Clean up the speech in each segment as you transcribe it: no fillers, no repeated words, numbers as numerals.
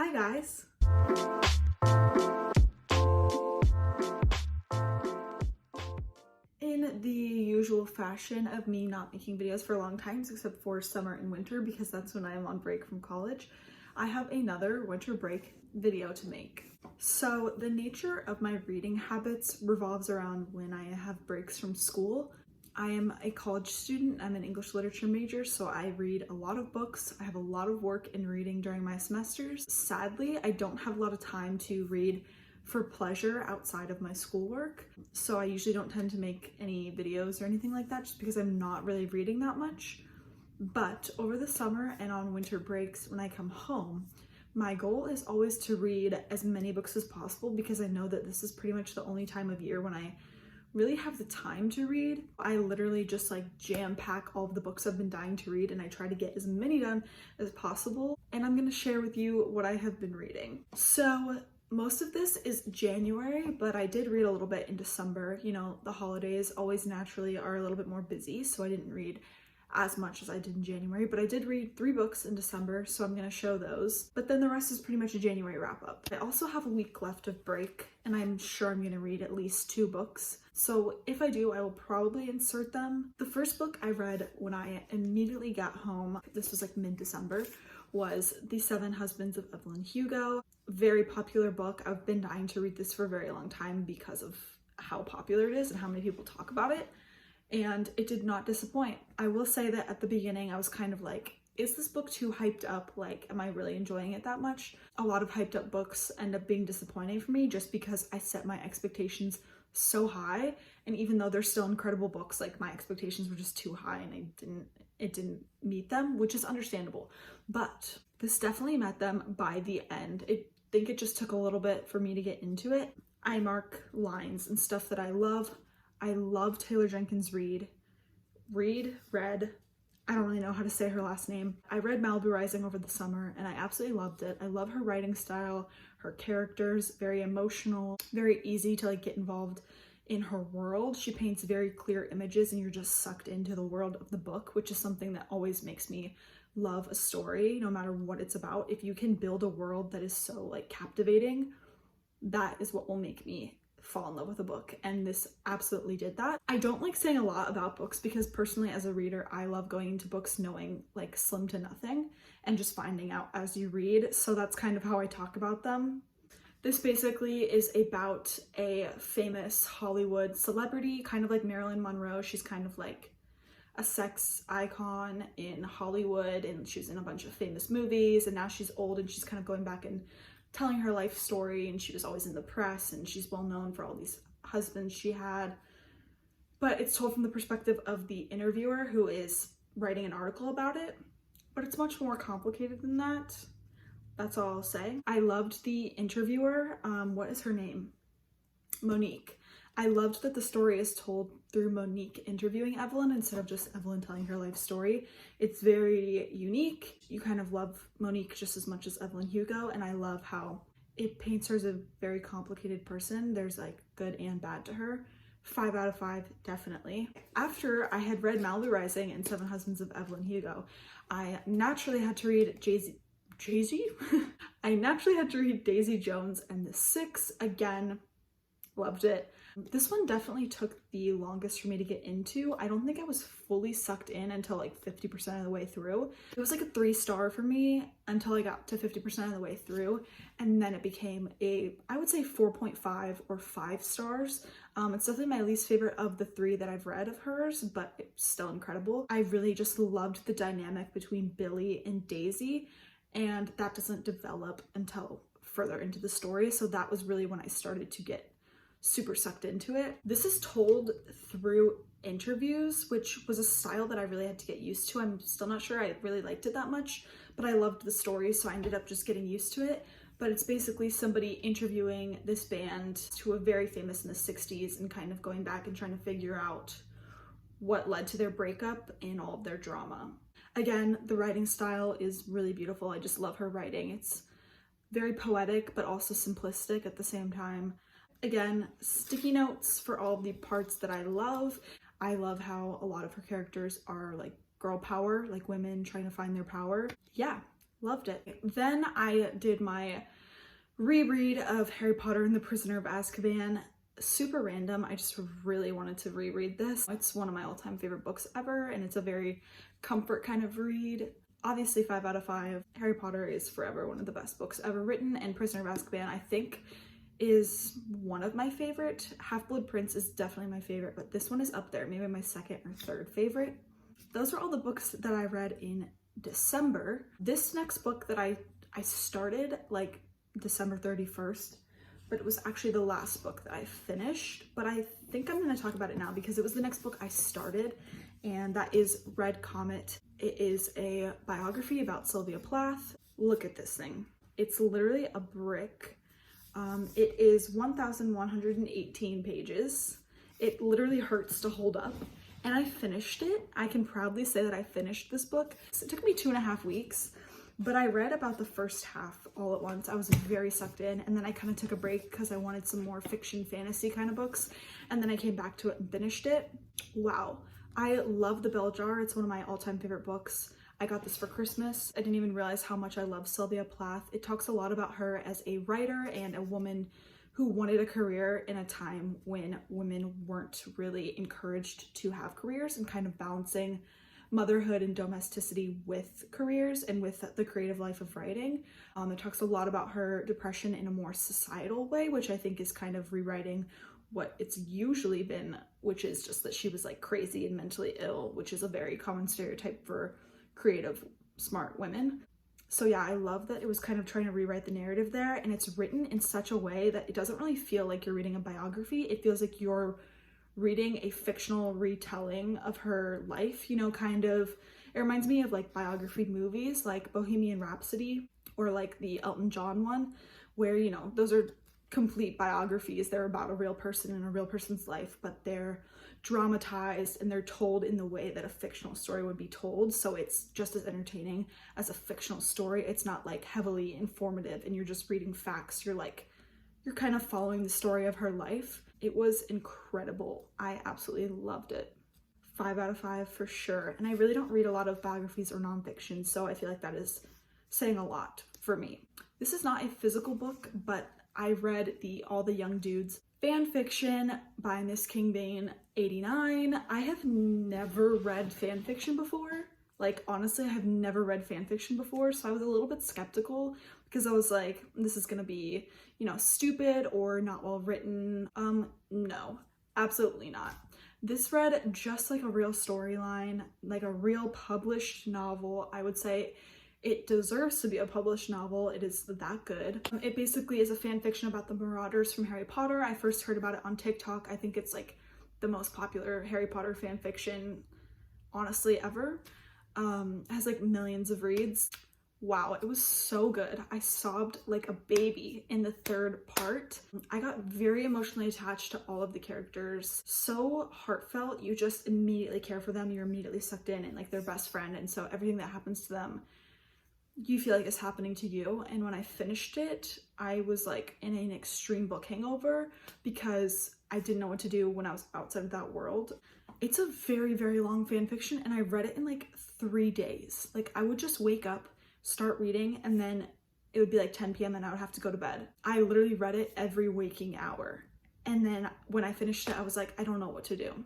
Hi guys! In the usual fashion of me not making videos for long times except for summer and winter because that's when I am on break from college, I have another winter break video to make. So the nature of my reading habits revolves around when I have breaks from school. I am a college student, I'm an English literature major, so I read a lot of books. I have a lot of work in reading during my semesters. Sadly, I don't have a lot of time to read for pleasure outside of my schoolwork, so I usually don't tend to make any videos or anything like that just because I'm not really reading that much. But over the summer and on winter breaks when I come home, my goal is always to read as many books as possible because I know that this is pretty much the only time of year when I really have the time to read. I literally just like jam pack all of the books I've been dying to read and I try to get as many done as possible. And I'm gonna share with you what I have been reading. So most of this is January, but I did read a little bit in December. You know, the holidays always naturally are a little bit more busy, so I didn't read as much as I did in January, but I did read 3 books in December, so I'm gonna show those. But then the rest is pretty much a January wrap up. I also have a week left of break, and I'm sure I'm gonna read at least 2 books. So if I do, I will probably insert them. The first book I read when I immediately got home, this was like mid-December, was The 7 Husbands of Evelyn Hugo. Very popular book. I've been dying to read this for a very long time because of how popular it is and how many people talk about it. And it did not disappoint. I will say that at the beginning I was kind of like, is this book too hyped up? Like, am I really enjoying it that much? A lot of hyped up books end up being disappointing for me just because I set my expectations so high, and even though they're still incredible books, like my expectations were just too high and it didn't meet them, which is understandable. But this definitely met them by the end. I think it just took a little bit for me to get into it. I mark lines and stuff that I love. I love Taylor Jenkins Reid. I don't really know how to say her last name. I read Malibu Rising over the summer and I absolutely loved it. I love her writing style, her characters, very emotional, very easy to like get involved in her world. She paints very clear images and you're just sucked into the world of the book, which is something that always makes me love a story, no matter what it's about. If you can build a world that is so like captivating, that is what will make me fall in love with a book, and this absolutely did that. I don't like saying a lot about books because personally as a reader I love going into books knowing like slim to nothing and just finding out as you read, so that's kind of how I talk about them. This basically is about a famous Hollywood celebrity, kind of like Marilyn Monroe. She's kind of like a sex icon in Hollywood and she was in a bunch of famous movies, and now she's old and she's kind of going back and telling her life story, and she was always in the press and she's well known for all these husbands she had, but it's told from the perspective of the interviewer who is writing an article about it. But it's much more complicated than that. That's all I'll say. I loved the interviewer. What is her name? Monique. I loved that the story is told through Monique interviewing Evelyn instead of just Evelyn telling her life story. It's very unique. You kind of love Monique just as much as Evelyn Hugo, and I love how it paints her as a very complicated person. There's like good and bad to her. 5 out of 5, definitely. After I had read Malibu Rising and 7 Husbands of Evelyn Hugo, I naturally had to read I naturally had to read Daisy Jones and the Six. Again, loved it. This one definitely took the longest for me to get into. I don't think I was fully sucked in until like 50% of the way through. It was like a 3-star for me until I got to 50% of the way through, and then it became I would say 4.5 or 5 stars. It's definitely my least favorite of the 3 that I've read of hers, but it's still incredible. I really just loved the dynamic between Billy and Daisy, and that doesn't develop until further into the story, so that was really when I started to get super sucked into it. This is told through interviews, which was a style that I really had to get used to. I'm still not sure I really liked it that much, but I loved the story, so I ended up just getting used to it. But it's basically somebody interviewing this band who were very famous in the 60s and kind of going back and trying to figure out what led to their breakup and all of their drama. Again, the writing style is really beautiful. I just love her writing. It's very poetic, but also simplistic at the same time. Again, sticky notes for all of the parts that I love. I love how a lot of her characters are like girl power, like women trying to find their power. Yeah, Loved it. Then I did my reread of Harry Potter and the Prisoner of Azkaban. Super random. I just really wanted to reread this. It's one of my all-time favorite books ever, and it's a very comfort kind of read. Obviously 5 out of 5. Harry Potter is forever one of the best books ever written, and Prisoner of Azkaban I think is one of my favorite. Half-Blood Prince is definitely my favorite, but this one is up there, maybe my second or third favorite. Those are all the books that I read in December. This next book that I started like December 31st, but it was actually the last book that I finished, but I think I'm going to talk about it now because it was the next book I started, and that is Red Comet. It is a biography about Sylvia Plath. Look at this thing. It's literally a brick. It is 1,118 pages. It literally hurts to hold up, and I finished it. I can proudly say that I finished this book. So it took me 2.5 weeks. But I read about the first half all at once. I was very sucked in, and then I kind of took a break because I wanted some more fiction fantasy kind of books, and then I came back to it and finished it. Wow. I love The Bell Jar. It's one of my all-time favorite books. I got this for Christmas. I didn't even realize how much I love Sylvia Plath. It talks a lot about her as a writer and a woman who wanted a career in a time when women weren't really encouraged to have careers, and kind of balancing motherhood and domesticity with careers and with the creative life of writing. It talks a lot about her depression in a more societal way, which I think is kind of rewriting what it's usually been, which is just that she was like crazy and mentally ill, which is a very common stereotype for creative, smart women. So yeah, I love that it was kind of trying to rewrite the narrative there, and it's written in such a way that it doesn't really feel like you're reading a biography. It feels like you're reading a fictional retelling of her life, you know, kind of. It reminds me of like biography movies like Bohemian Rhapsody or like the Elton John one, where, you know, those are complete biographies. They're about a real person and a real person's life, but they're dramatized and they're told in the way that a fictional story would be told. So it's just as entertaining as a fictional story. It's not like heavily informative and you're just reading facts. You're kind of following the story of her life. It was incredible. I absolutely loved it. 5 out of 5 for sure. And I really don't read a lot of biographies or nonfiction, so I feel like that is saying a lot for me. This is not a physical book, but I read the All the Young Dudes fan fiction by Miss Kingbane 89. I have never read fan fiction before. Like, honestly, I have never read fan fiction before, so I was a little bit skeptical because I was like, this is gonna be, you know, stupid or not well written. No, absolutely not. This read just like a real storyline, like a real published novel. I would say it deserves to be a published novel. It is that good. It basically is a fan fiction about the Marauders from Harry Potter. I first heard about it on TikTok. I think it's like the most popular Harry Potter fan fiction, honestly, ever. It has like millions of reads. Wow, it was so good. I sobbed like a baby in the third part. I got very emotionally attached to all of the characters. So heartfelt, you just immediately care for them. You're immediately sucked in and like their best friend. And so everything that happens to them, you feel like it's happening to you. And when I finished it, I was like in an extreme book hangover because I didn't know what to do when I was outside of that world. It's a very, very long fan fiction, and I read it in like 3 days. Like, I would just wake up, start reading, and then it would be like 10 p.m. and I would have to go to bed. I literally read it every waking hour. And then when I finished it, I was like, I don't know what to do.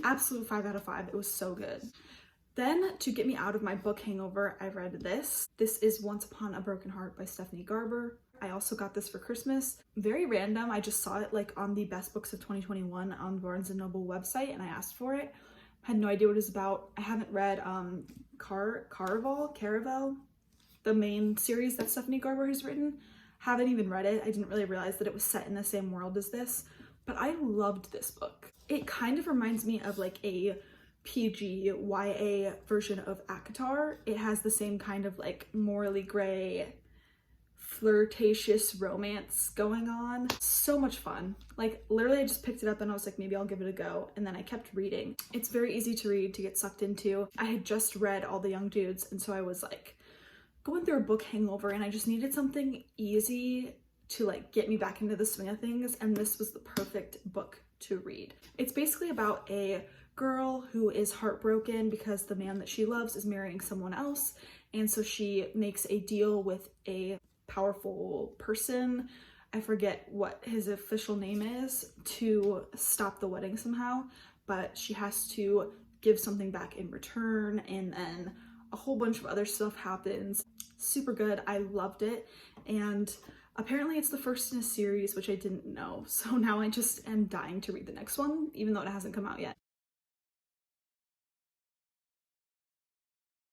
Absolute 5 out of 5. It was so good. Then, to get me out of my book hangover, I read this. This is Once Upon a Broken Heart by Stephanie Garber. I also got this for Christmas. Very random. I just saw it like on the Best Books of 2021 on Barnes & Noble website, and I asked for it. Had no idea what it was about. I haven't read Caraval, the main series that Stephanie Garber has written. Haven't even read it. I didn't really realize that it was set in the same world as this, but I loved this book. It kind of reminds me of like a PG YA version of ACOTAR. It has the same kind of like morally gray, flirtatious romance going on. So much fun. Like, literally I just picked it up and I was like, maybe I'll give it a go, and then I kept reading. It's very easy to read, to get sucked into. I had just read All the Young Dudes, and so I was like going through a book hangover, and I just needed something easy to like get me back into the swing of things, and this was the perfect book to read. It's basically about a girl who is heartbroken because the man that she loves is marrying someone else, and so she makes a deal with a powerful person, I forget what his official name is, to stop the wedding somehow, but she has to give something back in return, and then a whole bunch of other stuff happens. Super good. I loved it, and apparently it's the first in a series, which I didn't know, so now I just am dying to read the next one, even though it hasn't come out yet.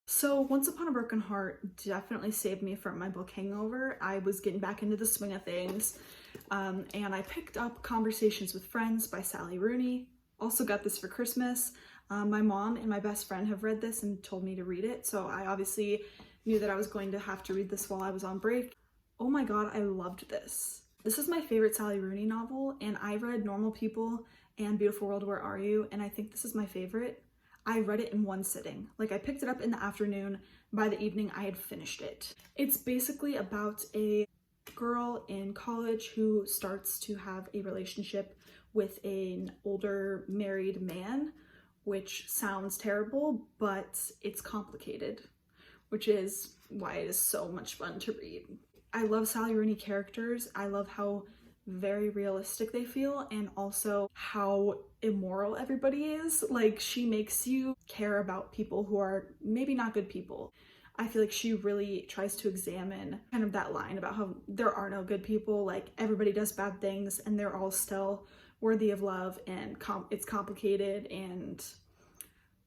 So Once Upon a Broken Heart definitely saved me from my book hangover. I was getting back into the swing of things, and I picked up Conversations with Friends by Sally Rooney. Also got this for Christmas. My mom and my best friend have read this and told me to read it, so I obviously knew that I was going to have to read this while I was on break. Oh my god, I loved this. This is my favorite Sally Rooney novel, and I read Normal People and Beautiful World, Where Are You? And I think this is my favorite. I read it in one sitting. Like, I picked it up in the afternoon. By the evening, I had finished it. It's basically about a girl in college who starts to have a relationship with an older married man, which sounds terrible, but it's complicated, which is why it is so much fun to read. I love Sally Rooney characters. I love how very realistic they feel, and also how immoral everybody is. Like, she makes you care about people who are maybe not good people. I feel like she really tries to examine kind of that line about how there are no good people, like everybody does bad things and they're all still worthy of love, and it's complicated, and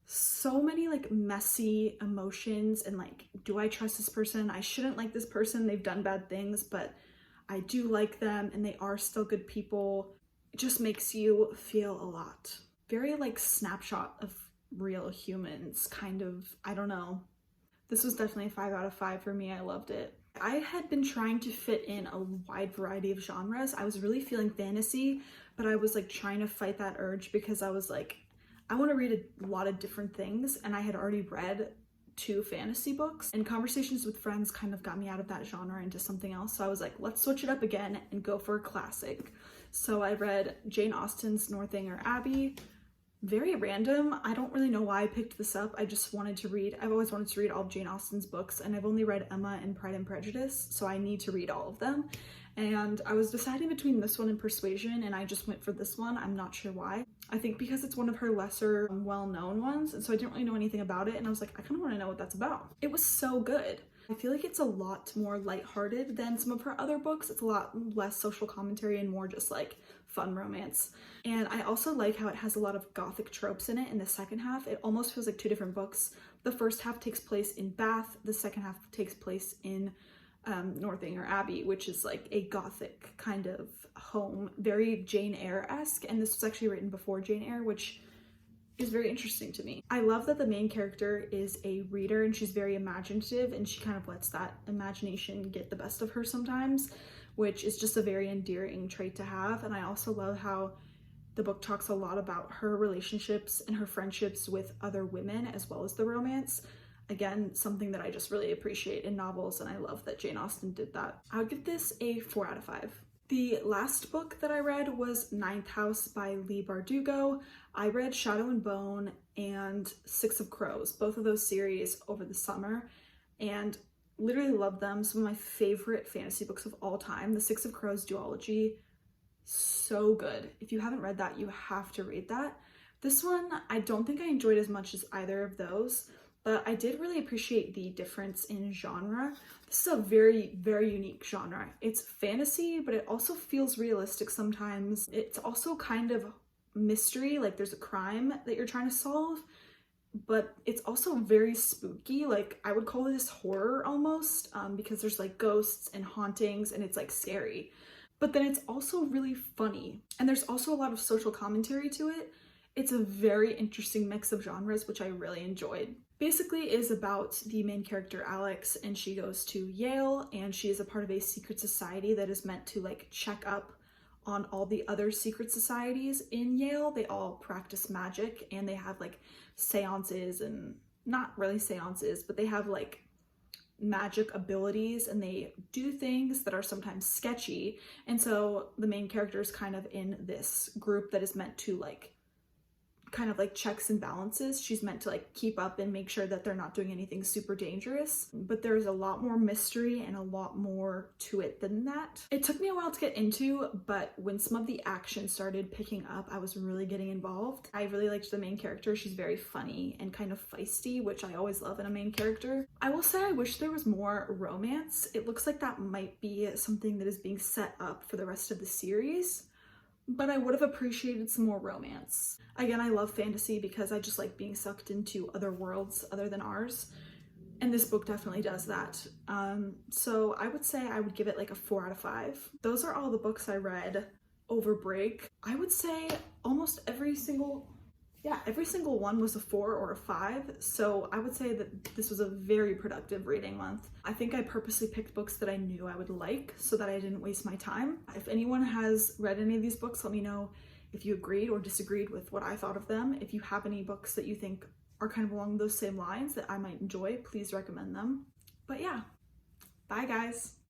so many like messy emotions, and like, do I trust this person? I shouldn't like this person. They've done bad things, but I do like them and they are still good people. It just makes you feel a lot. Very like snapshot of real humans, kind of. I don't know. This was definitely a 5 out of 5 for me. I loved it. I had been trying to fit in a wide variety of genres. I was really feeling fantasy, but I was like trying to fight that urge because I was like, I want to read a lot of different things, and I had already read 2 fantasy books, and Conversations with Friends kind of got me out of that genre into something else. So I was like, let's switch it up again and go for a classic. So I read Jane Austen's Northanger Abbey. Very random. I don't really know why I picked this up. I just wanted to read. I've always wanted to read all of Jane Austen's books, and I've only read Emma and Pride and Prejudice, so I need to read all of them. And I was deciding between this one and Persuasion, and I just went for this one. I'm not sure why. I think because it's one of her lesser well-known ones, and so I didn't really know anything about it, and I was like, I kind of want to know what that's about. It was so good. I feel like it's a lot more lighthearted than some of her other books. It's a lot less social commentary and more just like fun romance. And I also like how it has a lot of gothic tropes in it in the second half. It almost feels like 2 different books. The first half takes place in Bath. The second half takes place in Northanger Abbey, which is like a gothic kind of home, very Jane Eyre-esque, and this was actually written before Jane Eyre, which is very interesting to me. I love that the main character is a reader, and she's very imaginative, and she kind of lets that imagination get the best of her sometimes, which is just a very endearing trait to have. And I also love how the book talks a lot about her relationships and her friendships with other women, as well as the romance. Again, something that I just really appreciate in novels, and I love that Jane Austen did that. I would give this a 4 out of 5. The last book that I read was Ninth House by Leigh Bardugo. I read Shadow and Bone and Six of Crows, both of those series over the summer, and literally loved them. Some of my favorite fantasy books of all time. The Six of Crows duology, so good. If you haven't read that, you have to read that. This one, I don't think I enjoyed as much as either of those, but I did really appreciate the difference in genre. This is a very, very unique genre. It's fantasy, but it also feels realistic sometimes. It's also kind of mystery, like there's a crime that you're trying to solve, but it's also very spooky. Like, I would call this horror almost, because there's like ghosts and hauntings, and it's like scary. But then it's also really funny, and there's also a lot of social commentary to it. It's a very interesting mix of genres, which I really enjoyed. Basically is about the main character Alex, and she goes to Yale, and she is a part of a secret society that is meant to like check up on all the other secret societies in Yale. They all practice magic, and they have like seances, and not really seances, but they have like magic abilities, and they do things that are sometimes sketchy. And so the main character is kind of in this group that is meant to like kind of like checks and balances. She's meant to like keep up and make sure that they're not doing anything super dangerous, but there's a lot more mystery and a lot more to it than that. It took me a while to get into, but when some of the action started picking up, I was really getting involved. I really liked the main character. She's very funny and kind of feisty, which I always love in a main character. I will say I wish there was more romance. It looks like that might be something that is being set up for the rest of the series, but I would have appreciated some more romance. Again, I love fantasy because I just like being sucked into other worlds other than ours, and this book definitely does that. So I would say I would give it like a 4 out of 5. Those are all the books I read over break. I would say almost every single one was a 4 or a 5, so I would say that this was a very productive reading month. I think I purposely picked books that I knew I would like so that I didn't waste my time. If anyone has read any of these books, let me know if you agreed or disagreed with what I thought of them. If you have any books that you think are kind of along those same lines that I might enjoy, please recommend them. But yeah, bye guys!